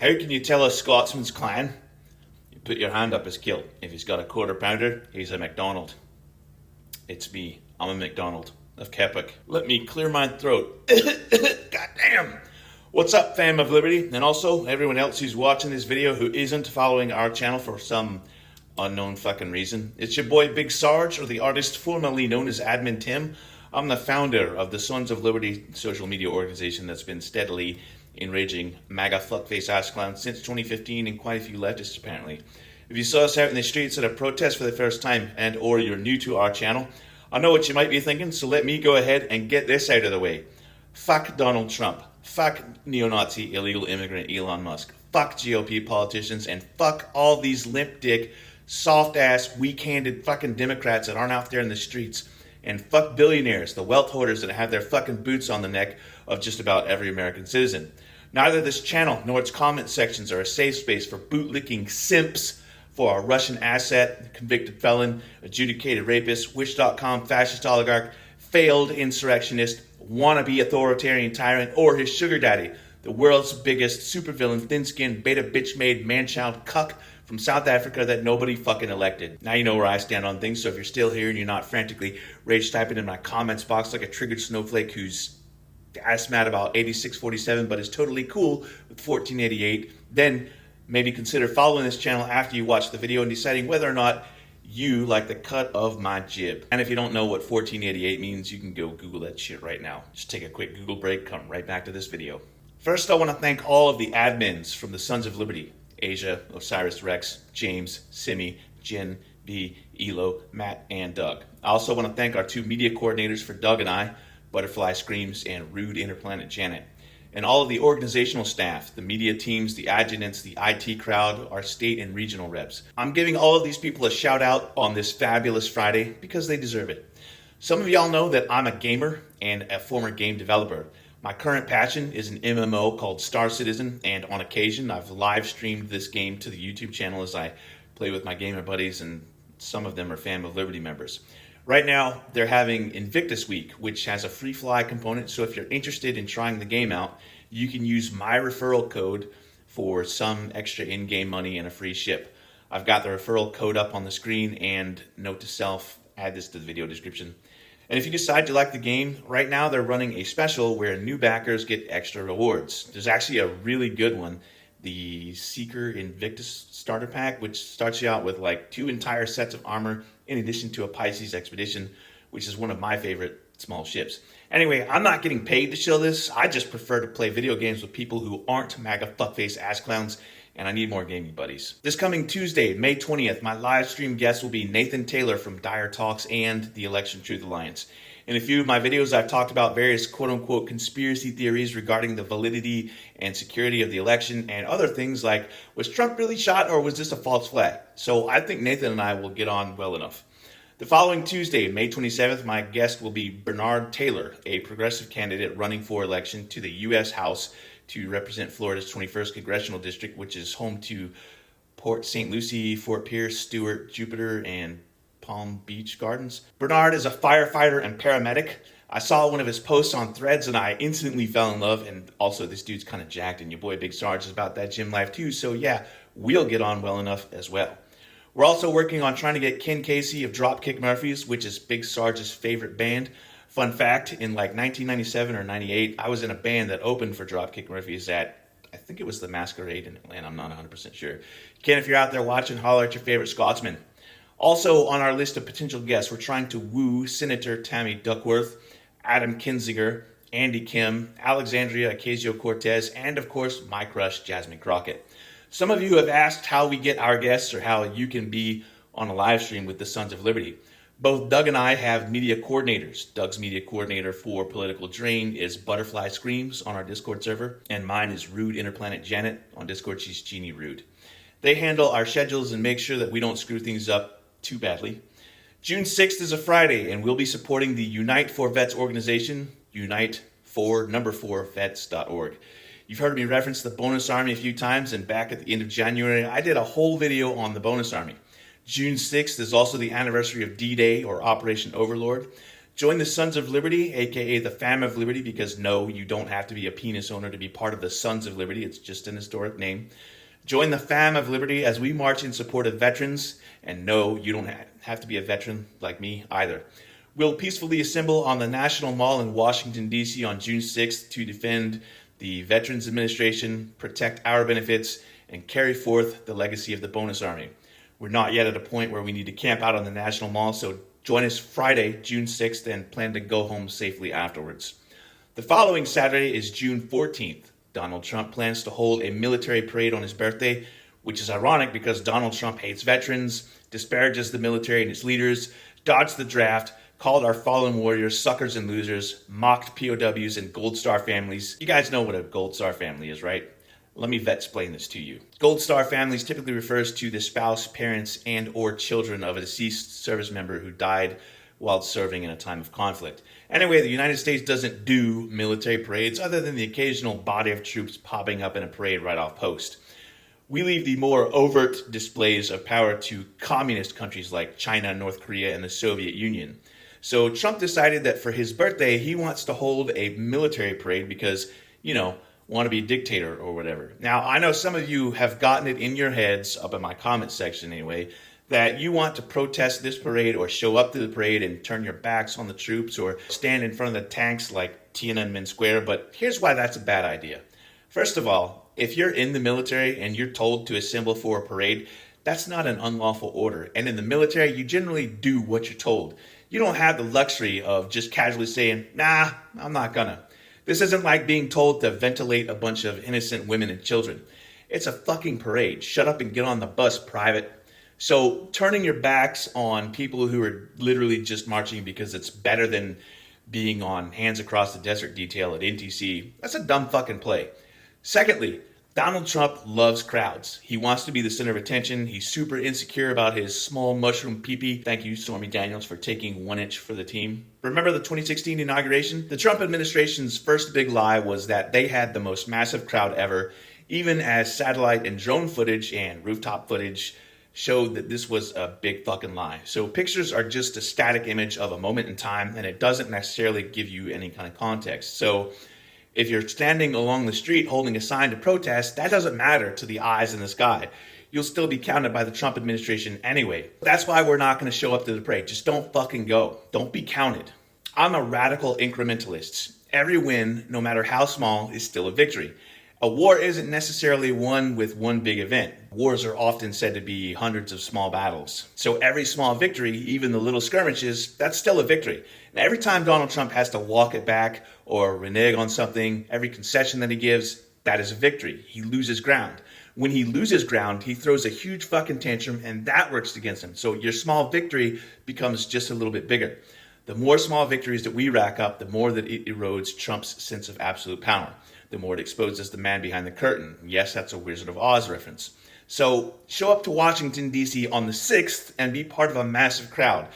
How can you tell a Scotsman's clan? You put your hand up his kilt. If he's got a quarter pounder, he's a MacDonald. It's me. I'm a MacDonald of Kepwick. Let me clear my throat. Goddamn. What's up, fam of Liberty? And also everyone else who's watching this video who isn't following our channel for some unknown fucking reason. It's your boy Big Sarge, or the artist formerly known as Admin Tim. I'm the founder of the Sons of Liberty social media organization that's been steadily enraging MAGA fuckface ass clowns since 2015, and quite a few leftists apparently. If you saw us out in the streets at a protest for the first time, and or you're new to our channel, I know what you might be thinking, so let me go ahead and get this out of the way. Fuck Donald Trump. Fuck neo-Nazi illegal immigrant Elon Musk. Fuck GOP politicians, and fuck all these limp dick, soft ass, weak-handed fucking Democrats that aren't out there in the streets. And fuck billionaires, the wealth hoarders that have their fucking boots on the neck of just about every American citizen. Neither this channel nor its comment sections are a safe space for bootlicking simps for a Russian asset, convicted felon, adjudicated rapist, Wish.com fascist oligarch, failed insurrectionist, wannabe authoritarian tyrant, or his sugar daddy, the world's biggest supervillain, thin-skinned, beta bitch-made man-child cuck from South Africa that nobody fucking elected. Now you know where I stand on things, so if you're still here and you're not frantically rage typing in my comments box like a triggered snowflake who's ass mad about 8647 but is totally cool with 1488, then maybe consider following this channel after you watch the video and deciding whether or not you like the cut of my jib. And if you don't know what 1488 means, you can go Google that shit right now. Just take a quick Google break, come right back to this video. First, I want to thank all of the admins from the Sons of Liberty: Asia, Osiris Rex, James, Simi, Jen, B, Elo, Matt, and Doug. I also want to thank our two media coordinators for Doug and I, Butterfly Screams and Rude Interplanet Janet. And all of the organizational staff, the media teams, the adjutants, the IT crowd, our state and regional reps. I'm giving all of these people a shout out on this fabulous Friday because they deserve it. Some of y'all know that I'm a gamer and a former game developer. My current passion is an MMO called Star Citizen, and on occasion I've live streamed this game to the YouTube channel as I play with my gamer buddies, and some of them are Fam of Liberty members. Right now they're having Invictus Week, which has a free fly component, so if you're interested in trying the game out, you can use my referral code for some extra in-game money and a free ship. I've got the referral code up on the screen, and note to self, add this to the video description. And if you decide you like the game, right now they're running a special where new backers get extra rewards. There's actually a really good one, the Seeker Invictus Starter Pack, which starts you out with like 2 entire sets of armor in addition to a Pisces Expedition, which is one of my favorite small ships. Anyway, I'm not getting paid to show this. I just prefer to play video games with people who aren't MAGA fuckface ass clowns, and I need more gaming buddies. This coming Tuesday, May 20th, my live stream guest will be Nathan Taylor from Dire Talks and the Election Truth Alliance. In a few of my videos, I've talked about various quote-unquote conspiracy theories regarding the validity and security of the election and other things like, was Trump really shot or was this a false flag? So I think Nathan and I will get on well enough. The following Tuesday, May 27th, my guest will be Bernard Taylor, a progressive candidate running for election to the U.S. House to represent Florida's 21st Congressional District, which is home to Port St. Lucie, Fort Pierce, Stewart, Jupiter, and Palm Beach Gardens. Bernard is a firefighter and paramedic. I saw one of his posts on Threads and I instantly fell in love, and also this dude's kind of jacked, and your boy Big Sarge is about that gym life too, so yeah, we'll get on well enough as well. We're also working on trying to get Ken Casey of Dropkick Murphys, which is Big Sarge's favorite band. Fun fact, in like 1997 or 98, I was in a band that opened for Dropkick Murphys at, I think it was the Masquerade in Atlanta, I'm not 100% sure. Ken, if you're out there watching, holler at your favorite Scotsman. Also on our list of potential guests, we're trying to woo Senator Tammy Duckworth, Adam Kinzinger, Andy Kim, Alexandria Ocasio-Cortez, and of course, my crush, Jasmine Crockett. Some of you have asked how we get our guests or how you can be on a live stream with the Sons of Liberty. Both Doug and I have media coordinators. Doug's media coordinator for Political Drain is Butterfly Screams on our Discord server, and mine is Rude Interplanet Janet. On Discord, she's Jeannie Rude. They handle our schedules and make sure that we don't screw things up too badly. June 6th is a Friday, and we'll be supporting the Unite 4 Vets organization, unite4vets.org. You've heard me reference the Bonus Army a few times, and back at the end of January, I did a whole video on the Bonus Army. June 6th is also the anniversary of D-Day, or Operation Overlord. Join the Sons of Liberty, aka the Fam of Liberty, because no, you don't have to be a penis owner to be part of the Sons of Liberty. It's just an historic name. Join the Fam of Liberty as we march in support of veterans. And no, you don't have to be a veteran like me either. We'll peacefully assemble on the National Mall in Washington, D.C. on June 6th to defend the Veterans Administration, protect our benefits, and carry forth the legacy of the Bonus Army. We're not yet at a point where we need to camp out on the National Mall, so join us Friday, June 6th, and plan to go home safely afterwards. The following Saturday is June 14th. Donald Trump plans to hold a military parade on his birthday, which is ironic because Donald Trump hates veterans, disparages the military and its leaders, dodged the draft, called our fallen warriors suckers and losers, mocked POWs and Gold Star families. You guys know what a Gold Star family is, right? Let me explain this to you. Gold Star families typically refers to the spouse, parents, and or children of a deceased service member who died while serving in a time of conflict. Anyway, the United States doesn't do military parades other than the occasional body of troops popping up in a parade right off post. We leave the more overt displays of power to communist countries like China, North Korea, and the Soviet Union. So Trump decided that for his birthday, he wants to hold a military parade because, want to be a dictator or whatever. Now, I know some of you have gotten it in your heads, up in my comment section anyway, that you want to protest this parade or show up to the parade and turn your backs on the troops or stand in front of the tanks like Tiananmen Square, but here's why that's a bad idea. First of all, if you're in the military and you're told to assemble for a parade, that's not an unlawful order. And in the military, you generally do what you're told. You don't have the luxury of just casually saying, nah, I'm not gonna. This isn't like being told to ventilate a bunch of innocent women and children. It's a fucking parade. Shut up and get on the bus, private. So turning your backs on people who are literally just marching because it's better than being on Hands Across the Desert detail at NTC, that's a dumb fucking play. Secondly, Donald Trump loves crowds. He wants to be the center of attention. He's super insecure about his small mushroom peepee. Thank you, Stormy Daniels, for taking 1 inch for the team. Remember the 2016 inauguration? The Trump administration's first big lie was that they had the most massive crowd ever, even as satellite and drone footage and rooftop footage showed that this was a big fucking lie. So pictures are just a static image of a moment in time, and it doesn't necessarily give you any kind of context. So if you're standing along the street holding a sign to protest, that doesn't matter to the eyes in the sky. You'll still be counted by the Trump administration anyway. That's why we're not going to show up to the parade. Just don't fucking go. Don't be counted. I'm a radical incrementalist. Every win, no matter how small, is still a victory. A war isn't necessarily won with one big event. Wars are often said to be hundreds of small battles. So every small victory, even the little skirmishes, that's still a victory. And every time Donald Trump has to walk it back or renege on something, every concession that he gives, that is a victory. He loses ground. When he loses ground, he throws a huge fucking tantrum, and that works against him. So your small victory becomes just a little bit bigger. The more small victories that we rack up, the more that it erodes Trump's sense of absolute power. The more it exposes the man behind the curtain. Yes, that's a Wizard of Oz reference. So show up to Washington, D.C. on the 6th and be part of a massive crowd.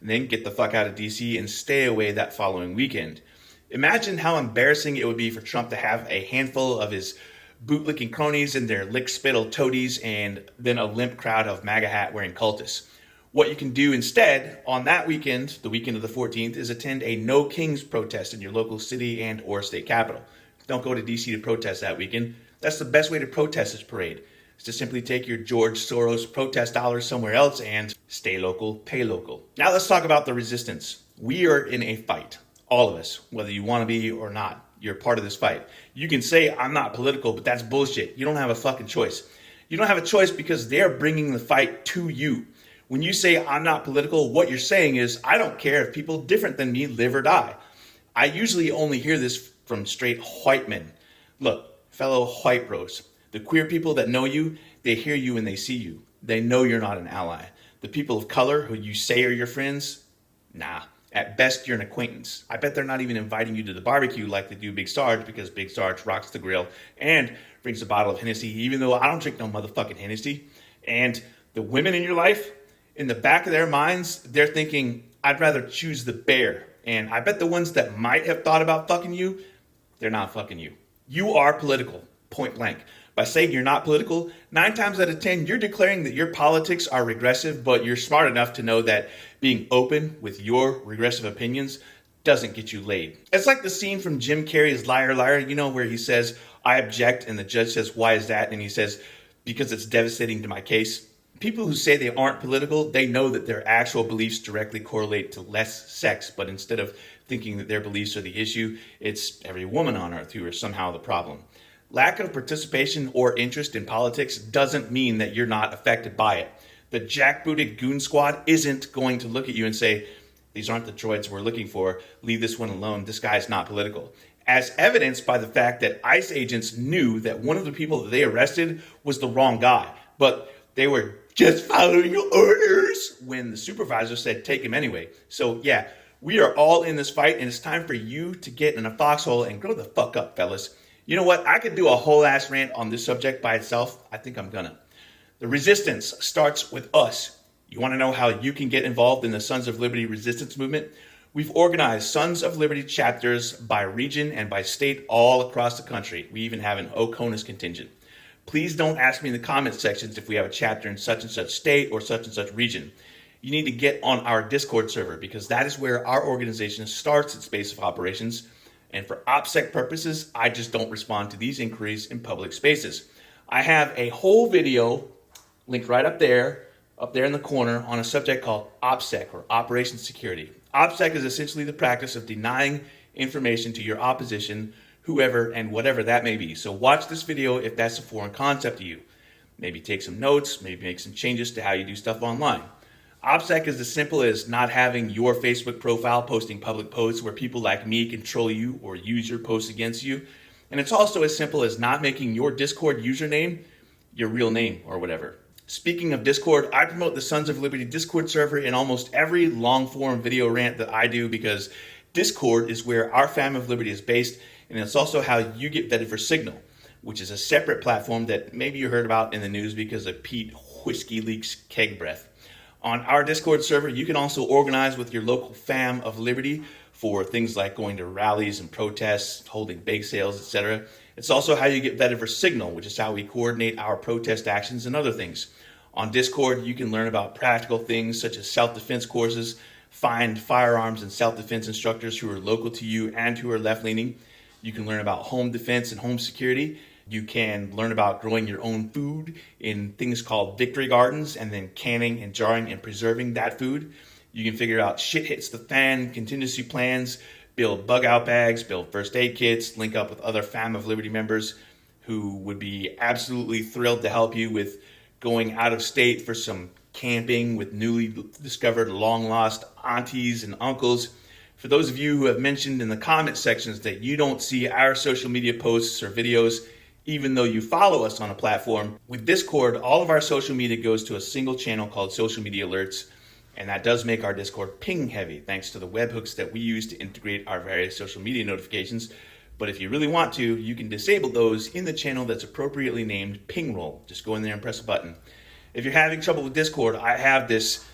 And then get the fuck out of D.C. and stay away that following weekend. Imagine how embarrassing it would be for Trump to have a handful of his bootlicking cronies and their lick-spittle toadies and then a limp crowd of MAGA hat-wearing cultists. What you can do instead on that weekend, the weekend of the 14th, is attend a No Kings protest in your local city and or state capital. Don't go to D.C. to protest that weekend. That's the best way to protest this parade, is to simply take your George Soros protest dollars somewhere else and stay local, pay local. Now let's talk about the resistance. We are in a fight, all of us, whether you want to be or not. You're part of this fight. You can say, I'm not political, but that's bullshit. You don't have a fucking choice. You don't have a choice because they're bringing the fight to you. When you say, I'm not political, what you're saying is, I don't care if people different than me live or die. I usually only hear this from straight white men. Look, fellow white bros, the queer people that know you, they hear you and they see you. They know you're not an ally. The people of color who you say are your friends, nah. At best, you're an acquaintance. I bet they're not even inviting you to the barbecue like they do Big Sarge, because Big Sarge rocks the grill and brings a bottle of Hennessy, even though I don't drink no motherfucking Hennessy. And the women in your life, in the back of their minds, they're thinking, I'd rather choose the bear. And I bet the ones that might have thought about fucking you, they're not fucking you. You are political, point blank. By saying you're not political, 9 times out of 10, you're declaring that your politics are regressive, but you're smart enough to know that being open with your regressive opinions doesn't get you laid. It's like the scene from Jim Carrey's Liar Liar, you know, where he says, I object, and the judge says, why is that? And he says, because it's devastating to my case. People who say they aren't political, they know that their actual beliefs directly correlate to less sex, but instead of thinking that their beliefs are the issue, it's every woman on earth who are somehow the problem. Lack of participation or interest in politics doesn't mean that you're not affected by it. The jackbooted goon squad isn't going to look at you and say, these aren't the droids we're looking for, leave this one alone, this guy's not political. As evidenced by the fact that ICE agents knew that one of the people that they arrested was the wrong guy, but they were just following orders when the supervisor said take him anyway. So yeah, we are all in this fight, and it's time for you to get in a foxhole and grow the fuck up, fellas. You know what? I could do a whole ass rant on this subject by itself. I think I'm gonna. The resistance starts with us. You want to know how you can get involved in the Sons of Liberty resistance movement? We've organized Sons of Liberty chapters by region and by state all across the country. We even have an Oconus contingent. Please don't ask me in the comment sections if we have a chapter in such and such state or such and such region. You need to get on our Discord server because that is where our organization starts its base of operations. And for OPSEC purposes, I just don't respond to these inquiries in public spaces. I have a whole video linked right up there in the corner on a subject called OPSEC, or Operation Security. OPSEC is essentially the practice of denying information to your opposition, whoever and whatever that may be. So watch this video if that's a foreign concept to you. Maybe take some notes, maybe make some changes to how you do stuff online. OPSEC is as simple as not having your Facebook profile posting public posts where people like me control you or use your posts against you. And it's also as simple as not making your Discord username your real name or whatever. Speaking of Discord, I promote the Sons of Liberty Discord server in almost every long-form video rant that I do because Discord is where our fam of Liberty is based, and it's also how you get vetted for Signal, which is a separate platform that maybe you heard about in the news because of Pete Whiskey Leaks Keg Breath. On our Discord server, you can also organize with your local fam of Liberty for things like going to rallies and protests, holding bake sales, etc. It's also how you get vetted for Signal, which is how we coordinate our protest actions and other things. On Discord, you can learn about practical things such as self-defense courses, find firearms and self-defense instructors who are local to you and who are left-leaning. You can learn about home defense and home security. You can learn about growing your own food in things called victory gardens and then canning and jarring and preserving that food. You can figure out shit hits the fan, contingency plans, build bug out bags, build first aid kits, link up with other Fam of Liberty members who would be absolutely thrilled to help you with going out of state for some camping with newly discovered long lost aunties and uncles. For those of you who have mentioned in the comment sections that you don't see our social media posts or videos, even though you follow us on a platform, with Discord, all of our social media goes to a single channel called Social Media Alerts, and that does make our Discord ping heavy thanks to the webhooks that we use to integrate our various social media notifications. But if you really want to, you can disable those in the channel that's appropriately named Ping Roll. Just go in there and press a button. If you're having trouble with Discord, I have this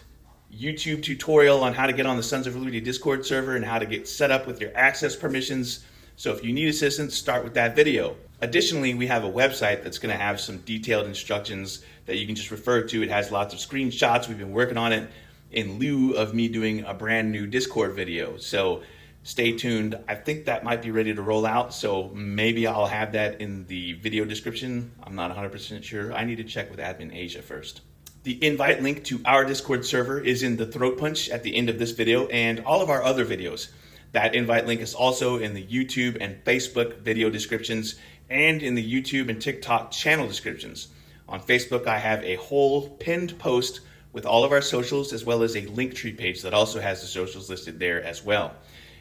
YouTube tutorial on how to get on the Sons of Liberty Discord server and how to get set up with your access permissions. So if you need assistance, start with that video. Additionally, we have a website that's going to have some detailed instructions that you can just refer to. It has lots of screenshots. We've been working on it in lieu of me doing a brand new Discord video. So stay tuned. I think that might be ready to roll out. So maybe I'll have that in the video description. I'm not 100% sure. I need to check with Admin Asia first. The invite link to our Discord server is in the Throatpunch at the end of this video and all of our other videos. That invite link is also in the YouTube and Facebook video descriptions and in the YouTube and TikTok channel descriptions. On Facebook, I have a whole pinned post with all of our socials as well as a Linktree page that also has the socials listed there as well.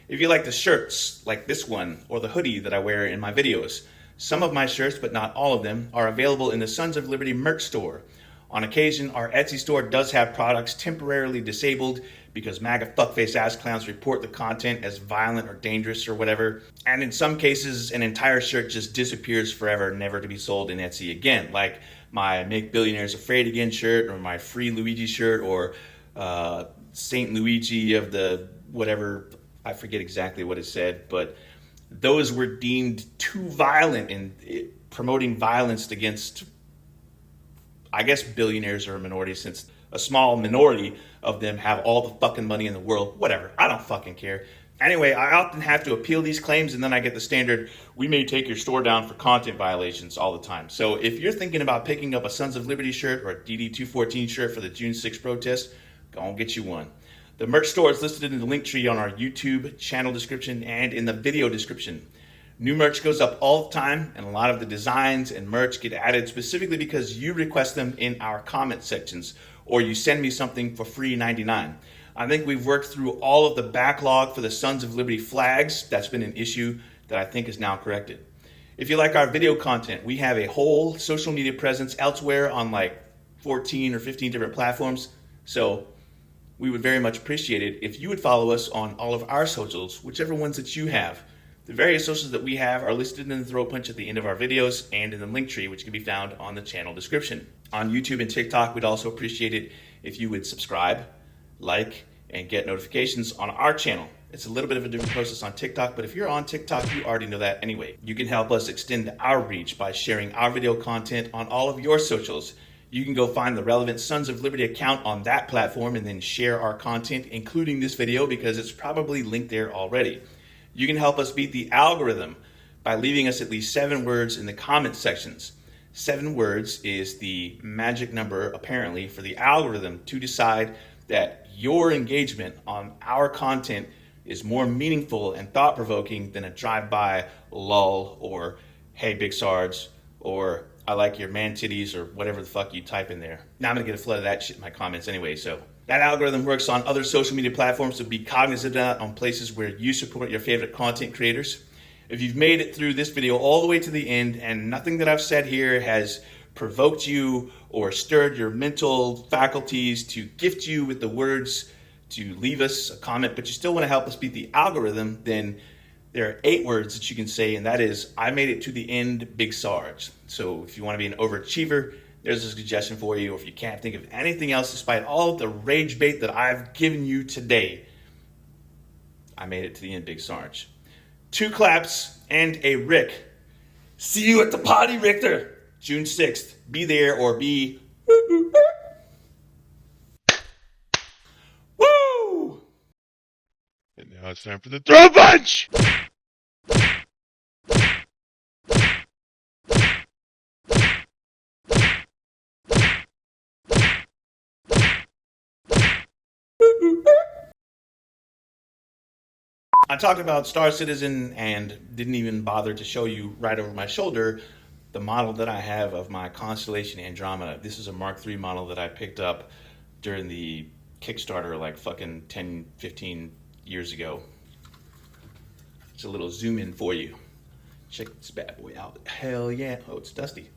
If you like the shirts like this one or the hoodie that I wear in my videos, some of my shirts, but not all of them, are available in the Sons of Liberty merch store. On occasion, our Etsy store does have products temporarily disabled because MAGA fuckface ass clowns report the content as violent or dangerous or whatever. And in some cases, an entire shirt just disappears forever, never to be sold in Etsy again, like my Make Billionaires Afraid Again shirt or my Free Luigi shirt or Saint Luigi of the whatever, I forget exactly what it said, but those were deemed too violent and promoting violence against, I guess, billionaires are a minority, since a small minority of them have all the fucking money in the world. Whatever, I don't fucking care. Anyway, I often have to appeal these claims, and then I get the standard, we may take your store down for content violations all the time. So if you're thinking about picking up a Sons of Liberty shirt or a DD214 shirt for the June 6th protest, go and get you one. The merch store is listed in the link tree on our YouTube channel description and in the video description. New merch goes up all the time, and a lot of the designs and merch get added specifically because you request them in our comment sections, or you send me something for free 99. I think we've worked through all of the backlog for the Sons of Liberty flags. That's been an issue that I think is now corrected. If you like our video content, we have a whole social media presence elsewhere on like 14 or 15 different platforms. So we would very much appreciate it if you would follow us on all of our socials, whichever ones that you have. The various socials that we have are listed in the Throatpunch at the end of our videos and in the link tree, which can be found on the channel description. On YouTube and TikTok, we'd also appreciate it if you would subscribe, like, and get notifications on our channel. It's a little bit of a different process on TikTok, but if you're on TikTok, you already know that anyway. You can help us extend our reach by sharing our video content on all of your socials. You can go find the relevant Sons of Liberty account on that platform and then share our content, including this video, because it's probably linked there already. You can help us beat the algorithm by leaving us at least 7 words in the comment sections. 7 words is the magic number, apparently, for the algorithm to decide that your engagement on our content is more meaningful and thought-provoking than a drive-by lull or hey Big Sarge or I like your man titties or whatever the fuck you type in there. Now I'm gonna get a flood of that shit in my comments anyway, so. That algorithm works on other social media platforms, so be cognizant of that on places where you support your favorite content creators. If you've made it through this video all the way to the end and nothing that I've said here has provoked you or stirred your mental faculties to gift you with the words to leave us a comment, but you still want to help us beat the algorithm, then there are 8 words that you can say, and that is, I made it to the end, Big Sarge. So if you want to be an overachiever, there's a suggestion for you. Or if you can't think of anything else despite all of the rage bait that I've given you today, I made it to the end, Big Sarge. 2 claps and a Rick. See you at the party, Richter. June 6th. Be there or be... Woo! And now it's time for the Throatpunch! I talked about Star Citizen and didn't even bother to show you right over my shoulder the model that I have of my Constellation Andromeda. This is a Mark III model that I picked up during the Kickstarter like fucking 10, 15 years ago. It's a little zoom in for you. Check this bad boy out. Hell yeah. Oh, it's dusty.